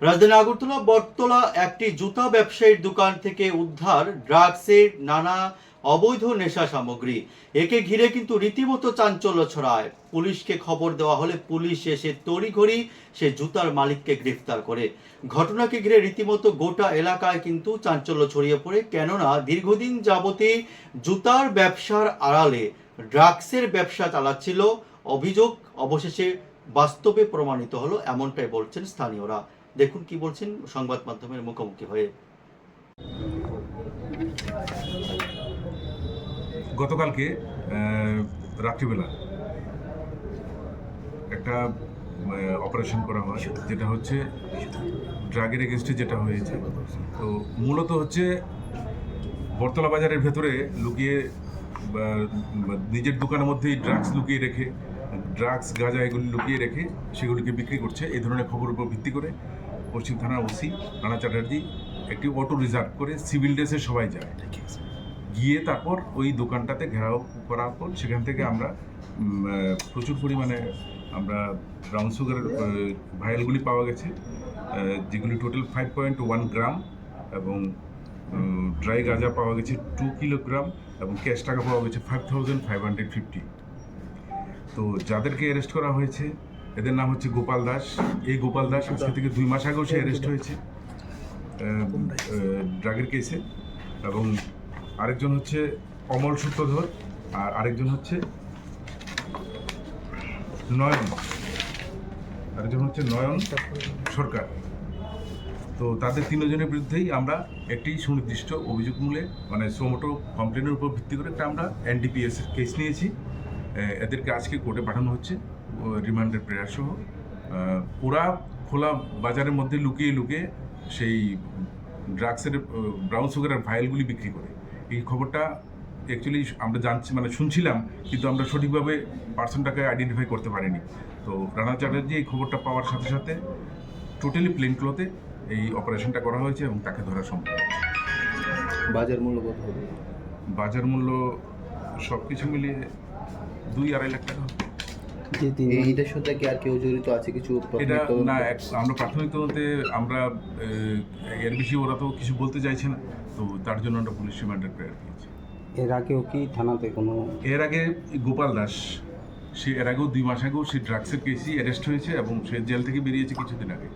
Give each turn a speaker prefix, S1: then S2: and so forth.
S1: রাজধানী আগরতলা বটতলা একটি জুতা ব্যবসায়ীর দোকান থেকে উদ্ধার ড্রাগসের নানা অবৈধ নেশা সামগ্রী। একে ঘিরে কিন্তু রীতিমতো চাঞ্চল্য ছড়ায়। পুলিশকে খবর দেওয়া হলে পুলিশ এসে তড়িঘড়ি সে জুতার মালিককে গ্রেফতার করে। ঘটনাকে ঘিরে রীতিমতো গোটা এলাকায় কিন্তু চাঞ্চল্য ছড়িয়ে পড়ে, কেননা দীর্ঘদিন যাবতই জুতার ব্যবসার আড়ালে ড্রাগসের ব্যবসা চালাচ্ছিল অভিযোগ অবশেষে বাস্তবে প্রমাণিত হলো, এমনটাই বলছেন স্থানীয়রা। দেখুন কি বলছেন সংবাদ মাধ্যমের মুখোমুখি হয়ে।
S2: গতকালকে রাত্রিবেলা একটা অপারেশন করা হয়, যেটা হচ্ছে ড্রাগের এগেনস্টে যেটা হয়েছে। তো মূলত হচ্ছে বটতলা বাজারের ভেতরে লুকিয়ে নিজের দোকানের মধ্যেই ড্রাগস লুকিয়ে রেখে, ড্রাগস গাঁজা এগুলি লুকিয়ে রেখে সেগুলিকে বিক্রি করছে। এই ধরনের খবরের উপর ভিত্তি করে পশ্চিম থানার ওসি রানা চ্যাটার্জি একটি অটো রিজার্ভ করে সিভিল ড্রেসে সবাই যায়। গিয়ে তারপর ওই দোকানটাতে ঘেরাও করার পর সেখান থেকে আমরা প্রচুর পরিমাণে আমরা ব্রাউন সুগারের ভায়ালগুলি পাওয়া গেছে, যেগুলি টোটাল 5.1 গ্রাম, এবং ড্রাই গাঁজা পাওয়া গেছে 2 কিলোগ্রাম, এবং ক্যাশ টাকা পাওয়া গেছে 5550। তো যাদেরকে অ্যারেস্ট করা হয়েছে এদের নাম হচ্ছে গোপাল দাস। এই গোপাল দাস আজকে থেকে 2 মাস আগেও সে অ্যারেস্ট হয়েছে ড্রাগের কেসে, এবং আরেকজন হচ্ছে অমল সূত্রধর, আর আরেকজন হচ্ছে নয়ন সরকার। তো তাদের তিনজনের বিরুদ্ধেই আমরা একটি সুনির্দিষ্ট অভিযোগ মূলে মানে সোমোটো কমপ্লেনের উপর ভিত্তি করে একটা আমরা NDPS এর কেস নিয়েছি। এদেরকে আজকে কোর্টে পাঠানো হচ্ছে রিমান্ডের প্রেয়ার সহ। ওরা খোলা বাজারের মধ্যে লুকিয়ে লুকিয়ে সেই ড্রাগসের ব্রাউন সুগারের ভাইলগুলি বিক্রি করে। এই খবরটা অ্যাকচুয়ালি আমরা জানছি, মানে শুনছিলাম, কিন্তু আমরা সঠিকভাবে পার্সনটাকে আইডেন্টিফাই করতে পারিনি। তো রানা চ্যাটার্জি এই খবরটা পাওয়ার সাথে সাথে টোটালি প্লেন ক্লথে এই অপারেশনটা করা হয়েছে এবং তাকে ধরা সম্ভব হয়েছে।
S3: বাজার মূল্য কত হবে?
S2: বাজার মূল্য সব কিছু মিলিয়ে 2-2.5 লাখ টাকা।
S3: এইটার সাথে কি আর কেউ জড়িত আছে কিছু?
S2: এটা না, আমরা প্রাথমিক তদন্তে আমরা এর বেশি ওরা তো কিছু বলতে চাইছে না, তো তার জন্য আমরা পুলিশ রিমান্ডের প্রেয়ার দিয়েছি।
S4: এর আগেও কি থানাতে কোনো?
S2: এর আগে গোপাল দাস, সে এর আগেও 2 মাস আগেও সে ড্রাগসের কেসই অ্যারেস্ট হয়েছে এবং সে জেল থেকে বেরিয়েছে কিছুদিন আগে।